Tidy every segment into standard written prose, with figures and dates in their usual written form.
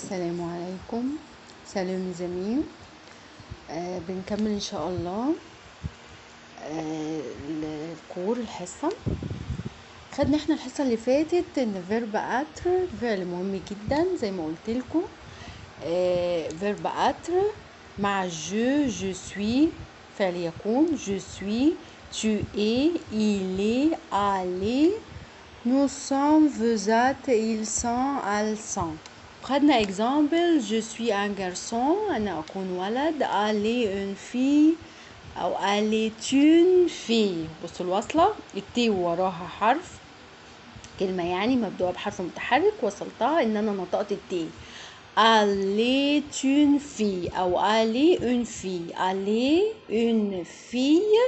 السلام عليكم. سلام زميل. بنكمل ان شاء الله الكور الحصة. خدنا احنا الحصة اللي فاتت ان فيرب اتر فعل مهم جدا زي ما قلت لكم. فيرب اتر مع جو سوي فعل يكون جو سوي tu es il est aller nous sommes vous êtes ils sont elles sont. خدنا example je suis un garçon أنا أكون ولد aller une fille أو aller une fille. بصوا الوصلة التي وراها حرف كلمة يعني مبدوءة بحرف متحرك وصلتها إن أنا نطقت التي. aller une fille أو aller une fille aller une fille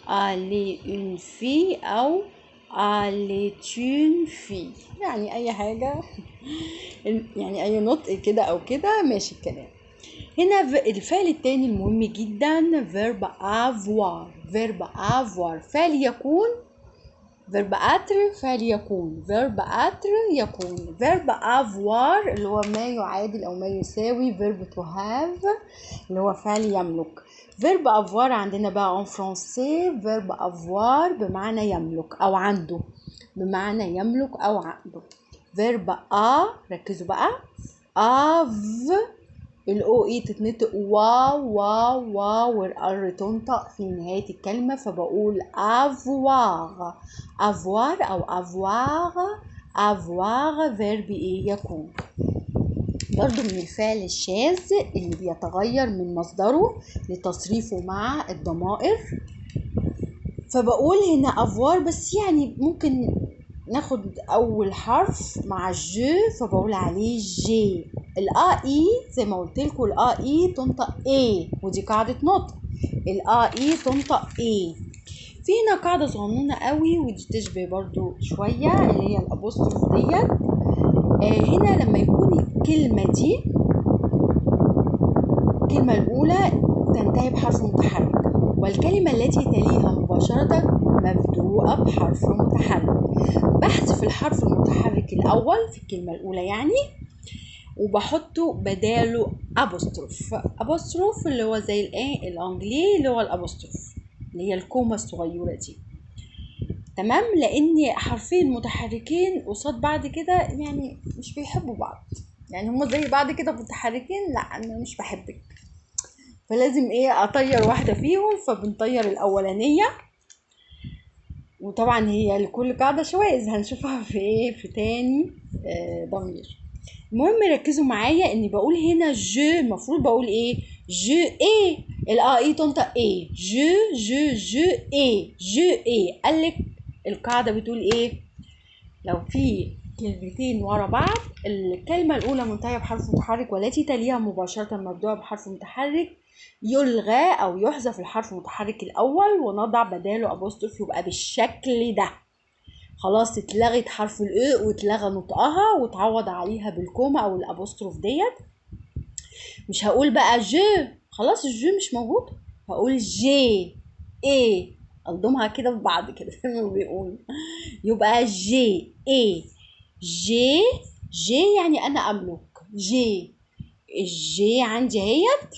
aller une fille أو aller une fille يعني أي حاجة يعني أي نطق كده أو كده ماشي الكلام. هنا الفعل التاني المهم جدا verb avoir. verb avoir فعل يكون verb être فعل يكون verb être يكون verb avoir اللي هو ما يعادل أو ما يساوي verb to have اللي هو فعل يملك. verb avoir عندنا بقى en français verb avoir بمعنى يملك أو عنده بمعنى يملك أو عنده. verb a ركزوا بقى av الاو اي تتنطق واو والار تنطق في نهاية الكلمة فبقول avoir او avoir verb ايه يكون. برضو من الفعل الشاذ اللي بيتغير من مصدره لتصريفه مع الضمائر فبقول هنا avoir بس يعني ممكن ناخد اول حرف مع الجو فبقول عليه جي. الا اي زي ما قلت لكم الا اي تنطق اي ودي قاعده نطق الا اي تنطق اي. في هنا قاعده صغنونه قوي ودي تشبه برضو شويه اللي هي الابوستروف ديت. هنا لما يكون الكلمه دي الكلمه الاولى تنتهي بحرف متحرك والكلمه التي تليها مباشره مبدوءه بحرف متحرك بحذف الحرف المتحرك الأول في الكلمة الأولى يعني وبحطه بداله أبوستروف اللي هو زي الأنجلي اللي هو الأبوستروف اللي هي الكومة الصغيرة دي. تمام لأن حرفين متحركين قصاد بعض كده يعني مش بيحبوا بعض يعني هما زي بعض كده متحركين لا أنا مش بحبك فلازم أطير واحدة فيهم فبنطير الأولانية وطبعا هي لكل قاعدة شواذ هنشوفها في تاني ضمير. المهم ركزوا معايا اني بقول هنا جو المفروض بقول جو الاي تنطق جو قالك القاعدة بتقول لو في كلمتين ورا بعض الكلمة الأولى منتهية بحرف متحرك والتي تليها مباشرة مبدوءة بحرف متحرك يلغى أو يحذف الحرف المتحرك الأول ونضع بداله أبوستروف يبقى بالشكل ده. خلاص اتلغت حرف الأ واتلغى نطقها وتعوض عليها بالكومة أو الأبوستروف ديت. مش هقول بقى جو خلاص الجو مش موجود هقول جي ألضمها كده ببعض كده زي ما بيقول يبقى جي جي يعني أنا أملك الجي عندي هيت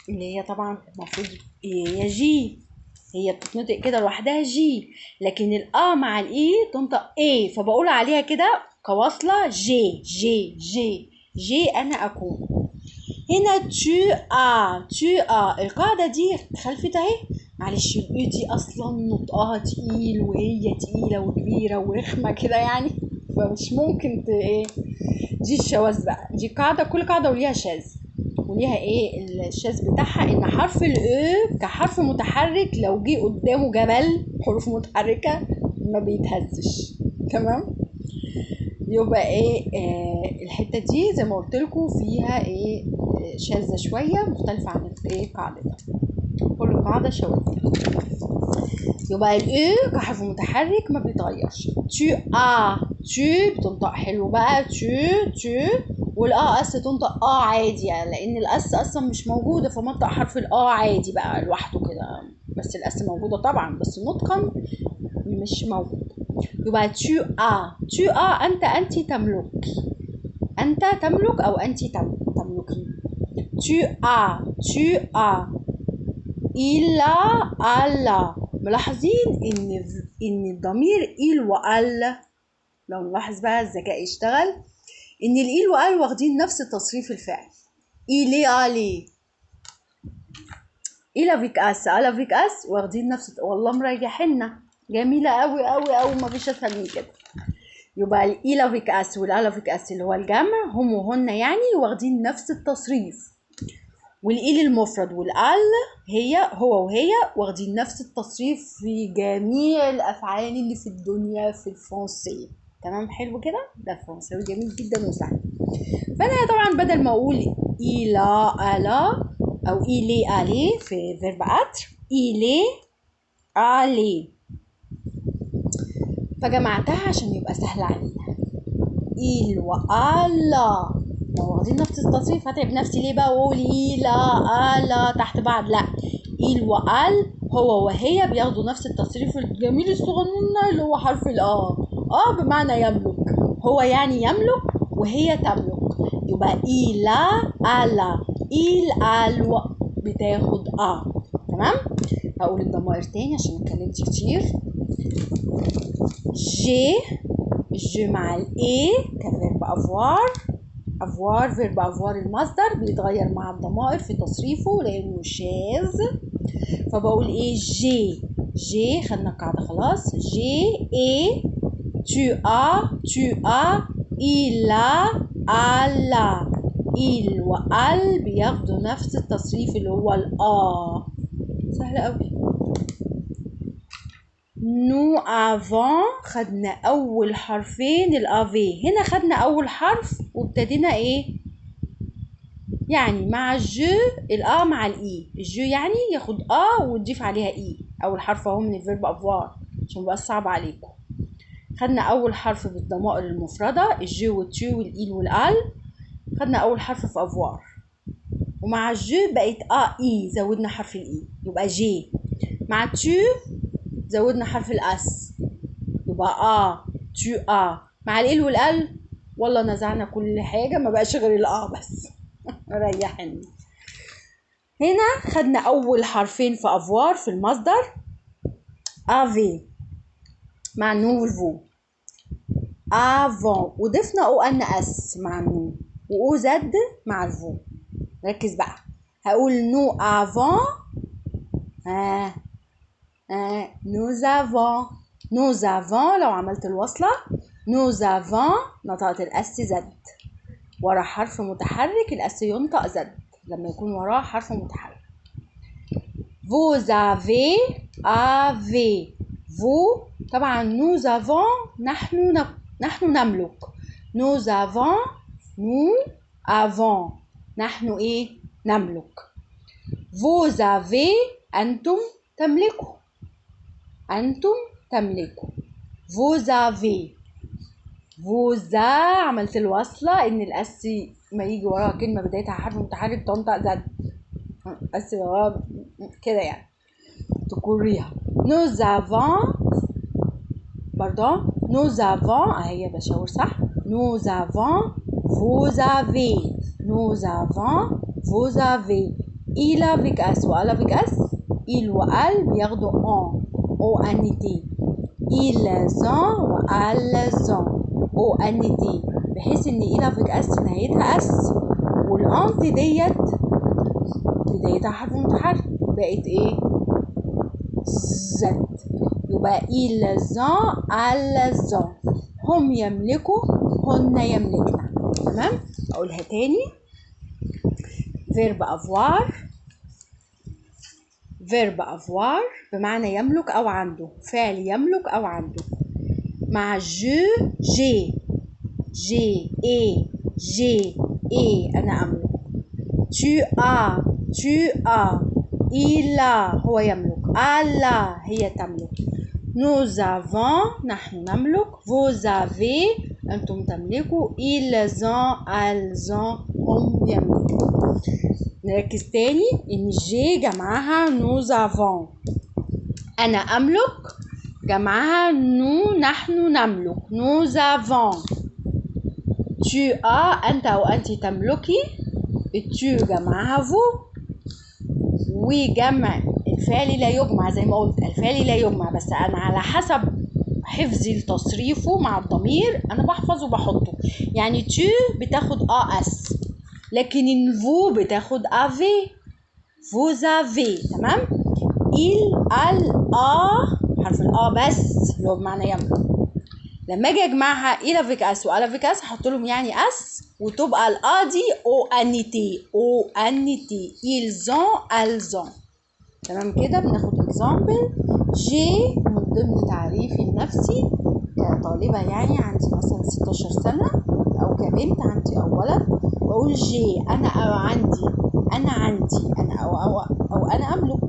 اللي هي طبعا المفروض هي جي هي بتتنطق كده لوحدها جي لكن الآ مع الإي تنطق فبقول عليها كده كواصلة جي أنا أكون. هنا tu as القاعدة دي خلفت اهي معلش الإي دي أصلا نطقها تقيل وهي تقيلة وكبيرة ورخمة كده يعني فمش ممكن دي الشواذ بقى دي قاعدة كل قاعدة وليها شاذ وليها الشاذ بتاعها ان حرف الاو كحرف متحرك لو جه قدامه جبل حروف متحركه ما بيتهزش. تمام يبقى الحته دي زي ما قلت لكم فيها شاذه شويه مختلفه عن قاعدتها كل قاعده شواذ. يبقى الاو كحرف متحرك ما بيتغيرش tu بتنطق حلو بقى tu والا اس تنطق عادي يعني لان الاس اصلا مش موجوده فمنطق حرف عادي بقى لوحده كده بس الاس موجوده طبعا بس نطقا مش موجود. يبقى tu as انت تملك أنت تملك أو أنت تملكين. tu as il a elle. ملاحظين إن الضمير il وال، لو نلاحظ بقى الذكاء يشتغل، إن الإيل وال واخدين نفس تصريف الفعل. il est allé، il avec us، elle avec us واخدين نفس. والله مريحنا، جميلة أوي أوي أوي، مفيش أسهل من كده. يبقى الإيل avec us والأل avec us اللي هو الجمع هم وهن يعني واخدين نفس التصريف، والإيل المفرد والأل هي هو وهي واخدين نفس التصريف في جميع الأفعال اللي في الدنيا في الفرنسية. تمام، حلو كده، ده الفرنساوي جميل جدا وسهل. فأنا طبعا بدل ما أقول il a elle أو il est allé في verbe être، il est allé، فجمعتها عشان يبقى سهل عليها. il وalla لو واخدين نفس التصريف هتعب نفسي ليه بقى واقول il alla تحت بعض؟ لا، il وال هو وهي بياخدوا نفس التصريف الجميل الصغنن اللي هو حرف بمعنى يملك. هو يعني يملك وهي تملك، يبقى il a alla، il a بتاخد تمام. هقول الضمائر تاني عشان اتكلمت كتير. جي مع الاي كفيرب افوار، فيرب افوار المصدر بيتغير مع الضمائر في تصريفه لانه شاذ، فبقول ايه؟ جي خدنا القاعده خلاص. جي اي tu as il a alla، il وال بياخدوا نفس التصريف اللي هو سهل قوي. nous avons خدنا اول حرفين الافي، هنا خدنا اول حرف وابتدينا ايه يعني مع الجو مع الاي. الجو يعني ياخد وتضيف عليها اي، اول حرف اهو من الفيرب افوار عشان مبقاش صعب عليكم. خدنا اول حرف بالضمائر المفرده الجو والتو والايل والال، خدنا اول حرف في افوار، ومع الجو بقت اي زودنا حرف الاي يبقى جي، مع التو زودنا حرف الاس يبقى تو مع الايل والال والله نزعنا كل حاجه ما بقاش غير بس ريحني. هنا خدنا اول حرفين في افوار في المصدر افي مع النون والفو، افون وضفنا ان اس مع النون و زد مع الفو. ركز بقى، هقول نو افون nous avons لو عملت الوصلة nous avons نطقت الاس زد، ورا حرف متحرك الاس ينطق زد لما يكون وراه حرف متحرك. vous avez vous طبعا nous avons نحن نملك، nous avons نحن ايه نملك. vous avez انتم تملكوا، vous avez عملت الوصلة ان الاس ما يجي وراها كلمة بدايتها حرف متحرك تنطق زد، اس وراها كده يعني تكريها. nous avons اهي بشاور صح. nous avons vous avez il avec us وال avec us، il وال بياخدوا انيتي، ils ont وال ont انيتي، بحيث ان il avec us نهايتها اس والانت ديت بدايتها حرف متحرك بقت ايه زد، يبقى ils ont هم يملكوا هن يملكنا. تمام، اقولها تاني. فيرب افوار بمعنى يملك او عنده، فعل يملك او عنده، مع جي انا املك. tu as il a هو يملك، alla هي تملك، nous avons نحن نملك، vous avez انتم تملكوا، ils ont هم يملكوا. نركز تاني ان جي جمعها nous avons، انا املك جمعها نحن نملك nous avons، tu as أنت أو أنت تملكي. tu جمعها vous. وجمع الفعل لا يجمع زي ما قلت، الفعل لا يجمع، بس أنا على حسب حفظي لتصريفه مع الضمير أنا بحفظه وبحطه. يعني tu بتاخد as، لكن vous بتاخد avez. vous avez. تمام. il حرف بس اللي هو بمعنى يملك. لما اجي اجمعها il avec as و avec as هحط لهم يعني as، وتبقى دي او انيتي ils ont elles ont. تمام كده. بناخد example. جي من ضمن تعريفي لنفسي كطالبة يعني عندي مثلا 16 سنة أو كبنت عندي أو ولد، بقول جي أنا أو عندي، أنا أو أنا أملك،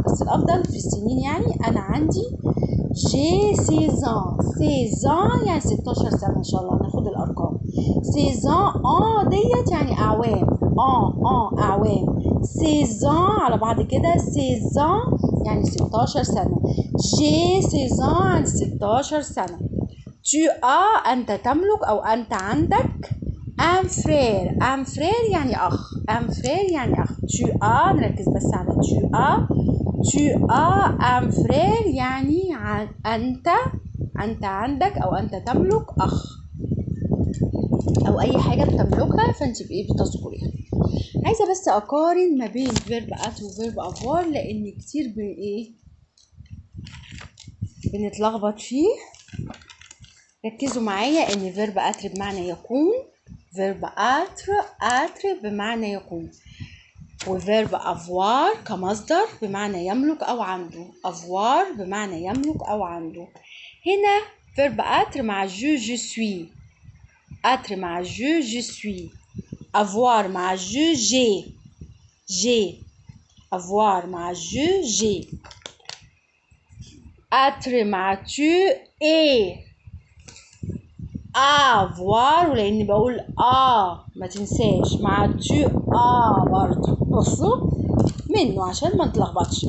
بس الأفضل في السنين يعني أنا عندي جي 16 ans يعني 16 سنة إن شاء الله ناخد الأرقام. 16 ans ديت يعني أعوام، أعوام. 16 على بعض كده 16 يعني 16 سنة. جي 16 يعني 16 سنة. tu as أنت تملك أو أنت عندك un frère يعني أخ. un frère يعني أخ. tu as نركز بس على tu as un frère يعني أنت عندك أو أنت تملك أخ أو أي حاجة بتملكها فأنت بتذكريها. عايزة بس أقارن ما بين فيرب être وفيرب avoir لأن كتير بنتلخبط فيه. ركزوا معايا ان فيرب être بمعنى يكون، فيرب être بمعنى يكون، وفيرب avoir كمصدر بمعنى يملك او عنده. avoir بمعنى يملك او عنده. هنا فيرب être مع je suis، être مع je suis، avoir مع j'ai، avoir مع j'ai، être مع tu et avoir، ولاني بقول ما تنساش مع tu برضه. بصوا منه عشان ما نتلخبطش.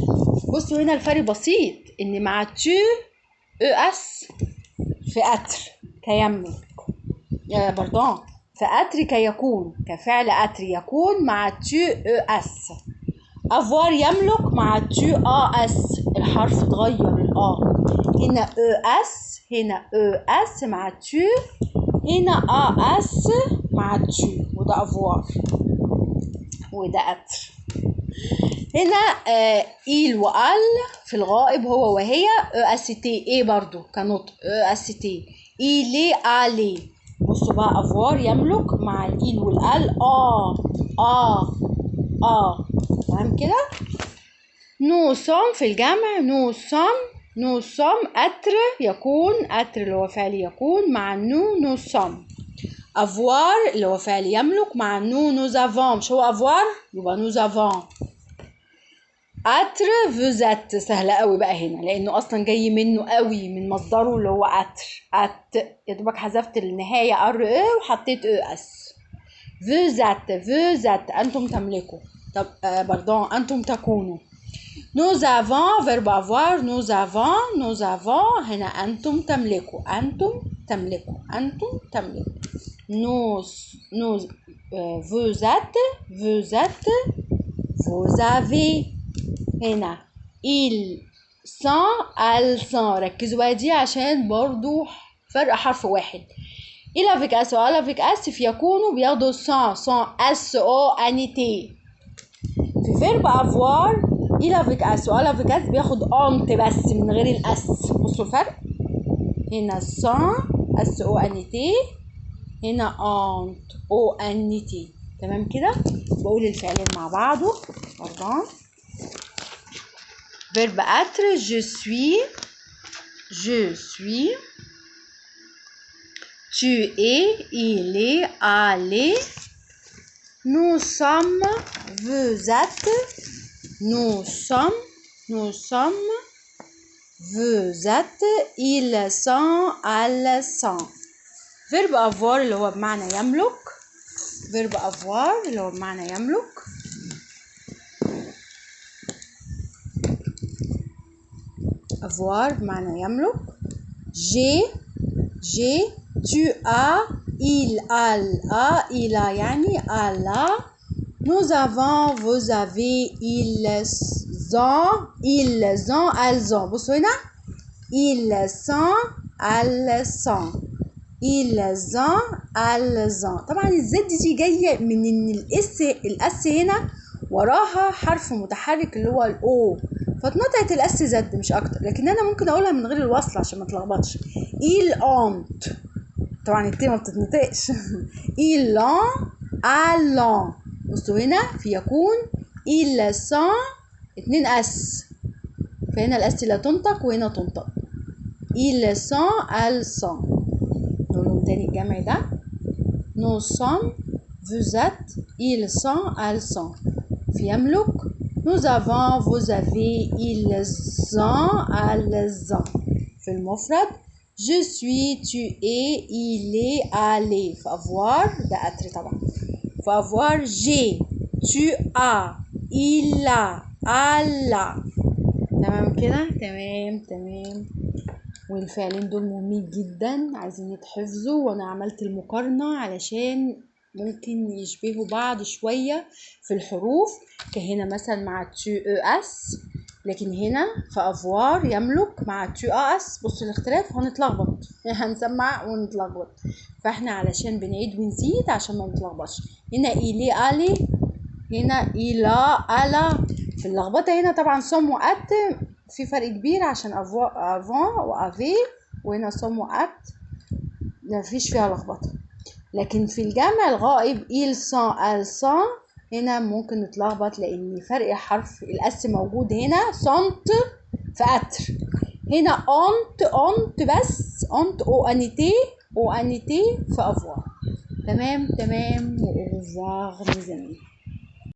بصوا هنا الفرق بسيط، ان مع tu اس في être كيملك، باردون، في être كيكون، كفعل être يكون مع tu اس. avoir يملك مع tu اس، الحرف اتغير هنا اس، هنا اس مع tu، هنا اس مع tu، وده avoir وده être. هنا il وال في الغائب هو وهي est ايه برضو كنطق est il est allé. بصوا بقى avoir يملك مع il والال تمام كده. nous sommes في الجمع nous sommes être يكون، être اللي هو فعل يكون مع nous sommes. avoir اللي هو فعل يملك مع nous avons، مش هو avoir يبقى nous avons. être vous êtes سهلة قوي بقى هنا لأنه أصلا جاي منه قوي من مصدره اللي هو être يا دوبك حذفت النهاية وحطيت اس. vous êtes أنتم تملكوا. طب باردون أنتم تكونوا. nous avons verbe avoir nous avons هنا أنتم تملكوا، أنتم تملكوا. nous vous êtes vous avez. هنا ils sont elles sont. ركزوا بقى دي عشان برضو فرق حرف واحد. il avec as و elle avec as في يكونوا بياخدوا sont s-o n-t. في فيرب avoir il avec as و elle avec as بياخد ont بس من غير الاس. بصوا الفرق، هنا sont s-o n-t، هنا ont o n-t. تمام كده. بقول الفعلين مع بعضه. pardon. verbe être je suis tu es il est allé nous sommes vous êtes nous sommes vous êtes ils sont elles sont. verbe avoir اللي هو بمعنى يملك، verbe avoir اللي هو بمعنى يملك. avoir بمعنى يملك. j'ai tu as il a il a يعني a la. Nous avons vous avez ils ont elles ont. بصوا هنا ils sont elles sont ils ont elles ont. طبعا الزد دي جايه من ان الاس هنا وراها حرف متحرك اللي هو الاو، فاتنطقت الاس زد مش اكتر، لكن انا ممكن اقولها من غير الوصل عشان ما اتلخبطش. ils ont، طبعا التي ما بتتنطقش. ils ont allons. بصوا هنا في يكون ils sont 2 اس، فهنا الاس لا تنطق وهنا تنطق. ils sont elles sont. نقولهم تاني الجمع ده. nous sommes vous êtes ils sont elles sont. في يملك nous avons vous avez ils ont elles ont. في المفرد je suis tu es il est elle. في avoir ده اتر طبعا. في avoir j'ai tu as il a elle a. تمام كده. تمام. والفعلين دول مهمين جدا عايزين يتحفظوا، وانا عملت المقارنة علشان ممكن يشبهوا بعض شوية في الحروف، كهنا مثلا مع تو اس، لكن هنا في افوار يملك مع تو اس. بصوا الاختلاف، هنتلخبط هنسمع ونتلخبط، فاحنا علشان بنعيد ونزيد عشان ما نتلخبطش. هنا إلي ألي، هنا إلا ألا. في اللخبطة هنا طبعا صم وأت في فرق كبير عشان افون وافي، وهنا صم وأت مفيش فيها لخبطة. لكن في الجمع الغائب ils sont elles sont هنا ممكن نتلخبط لان فرق حرف الاس موجود هنا. sont في اتر، هنا ont بس ont او انيتي في افوار. تمام. و au revoir mes amis.